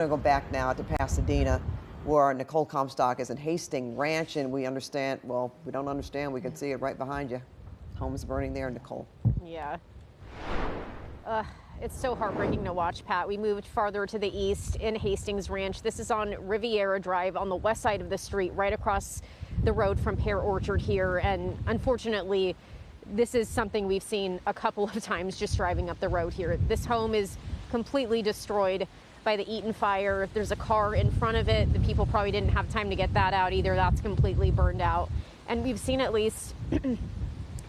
going to go back now to Pasadena, where Nicole Comstock is in Hastings Ranch, and we understand, well, we don't understand, we can see it right behind you. Home's burning there, Nicole. Yeah. It's so heartbreaking to watch, Pat. We moved farther to the east in Hastings Ranch. This is on Riviera Drive on the west side of the street, right across the road from Pear Orchard here. And unfortunately, this is something we've seen a couple of times just driving up the road here. This home is completely destroyed by the Eaton Fire. There's a car in front of it. The people probably didn't have time to get that out either. That's completely burned out. And we've seen at least,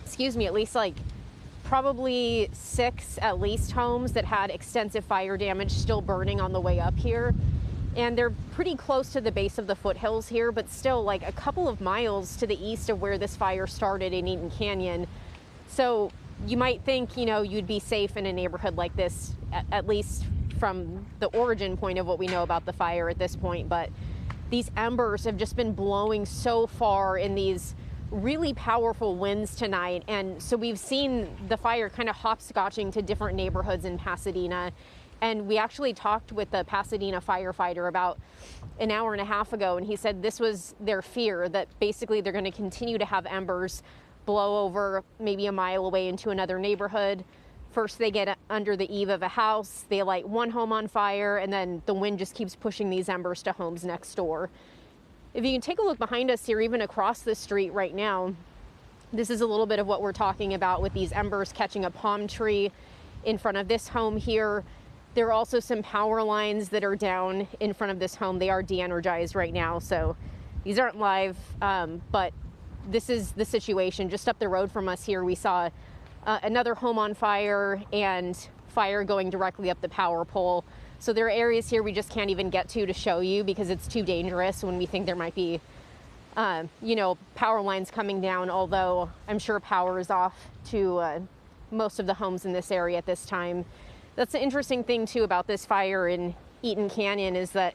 excuse me, at least like probably 6 at least homes that had extensive fire damage still burning on the way up here. And they're pretty close to the base of the foothills here, but still like a couple of miles to the east of where this fire started in Eaton Canyon. So you might think, you know, you'd be safe in a neighborhood like this, at least from the origin point of what we know about the fire at this point. But these embers have just been blowing so far in these really powerful winds tonight. And so we've seen the fire kind of hopscotching to different neighborhoods in Pasadena. And we actually talked with the Pasadena firefighter about an hour and a half ago, and he said this was their fear, that basically they're going to continue to have embers blow over maybe a mile away into another neighborhood. First, they get under the eave of a house, they light one home on fire, and then the wind just keeps pushing these embers to homes next door. If you can take a look behind us here, even across the street right now, this is a little bit of what we're talking about with these embers catching a palm tree in front of this home here. There are also some power lines that are down in front of this home. They are de-energized right now, so these aren't live, but this is the situation. Just up the road from us here, we saw another home on fire and fire going directly up the power pole. So there are areas here we just can't even get to show you because it's too dangerous when we think there might be, you know, power lines coming down, although I'm sure power is off to most of the homes in this area at this time. That's the interesting thing too about this fire in Eaton Canyon is that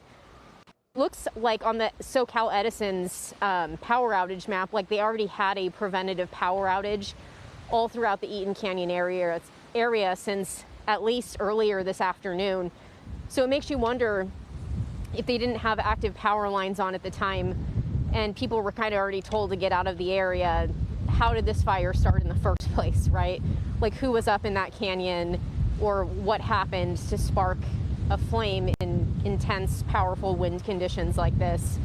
looks like on the SoCal Edison's power outage map, like they already had a preventative power outage all throughout the Eaton Canyon area since at least earlier this afternoon. So it makes you wonder if they didn't have active power lines on at the time and people were kind of already told to get out of the area, how did this fire start in the first place, right? Like who was up in that canyon or what happened to spark a flame in intense, powerful wind conditions like this.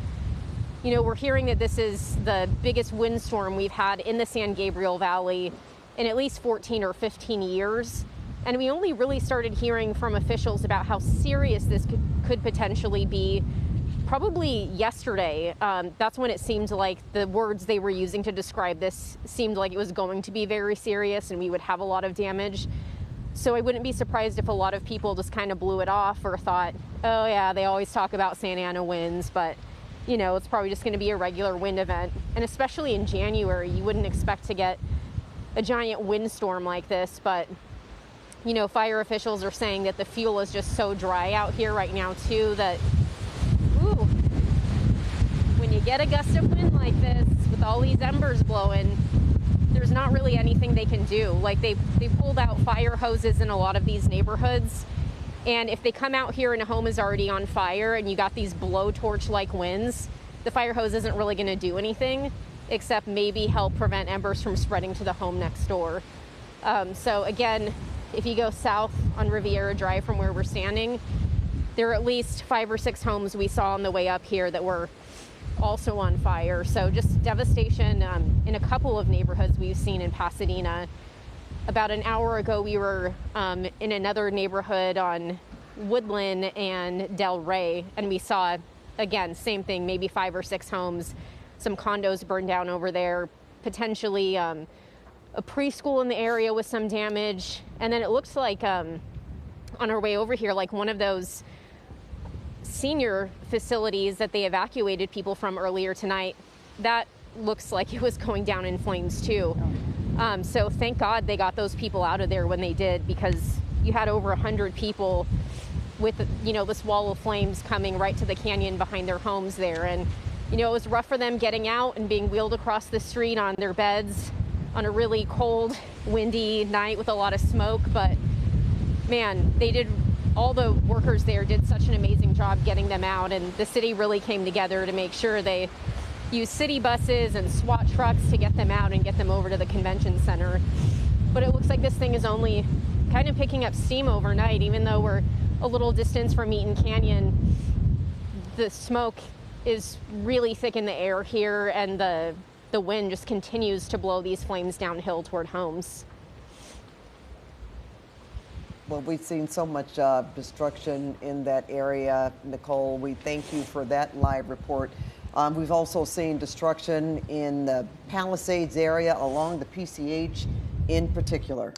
You know, we're hearing that this is the biggest windstorm we've had in the San Gabriel Valley in at least 14 or 15 years. And we only really started hearing from officials about how serious this could potentially be probably yesterday. That's when it seemed like the words they were using to describe this seemed like it was going to be very serious and we would have a lot of damage. So I wouldn't be surprised if a lot of people just kind of blew it off or thought, oh yeah, they always talk about Santa Ana winds, but you know, it's probably just going to be a regular wind event. And especially in January, you wouldn't expect to get a giant windstorm like this, but you know, fire officials are saying that the fuel is just so dry out here right now too that, ooh, when you get a gust of wind like this with all these embers blowing, there's not really anything they can do. Like they pulled out fire hoses in a lot of these neighborhoods, and if they come out here and a home is already on fire and you got these blowtorch-like winds, the fire hose isn't really going to do anything except maybe help prevent embers from spreading to the home next door. So again, if you go south on Riviera Drive from where we're standing, there are at least 5 or 6 homes we saw on the way up here that were also on fire. So just devastation in a couple of neighborhoods we've seen in Pasadena. About an hour ago, we were in another neighborhood on Woodland and Del Rey, and we saw, again, same thing, maybe 5 or 6 homes, some condos burned down over there, potentially a preschool in the area with some damage. And then it looks like on our way over here, like one of those senior facilities that they evacuated people from earlier tonight, that looks like it was going down in flames too. So thank God they got those people out of there when they did, because you had over 100 people with, you know, this wall of flames coming right to the canyon behind their homes there. And, you know, it was rough for them getting out and being wheeled across the street on their beds on a really cold, windy night with a lot of smoke. But man, they did all the workers there did such an amazing job getting them out, and the city really came together to make sure they used city buses and SWAT trucks to get them out and get them over to the convention center. But it looks like this thing is only kind of picking up steam overnight, even though we're a little distance from Eaton Canyon. The smoke is really thick in the air here, and the wind just continues to blow these flames downhill toward homes. Well, we've seen so much destruction in that area, Nicole. We thank you for that live report. We've also seen destruction in the Palisades area along the PCH in particular.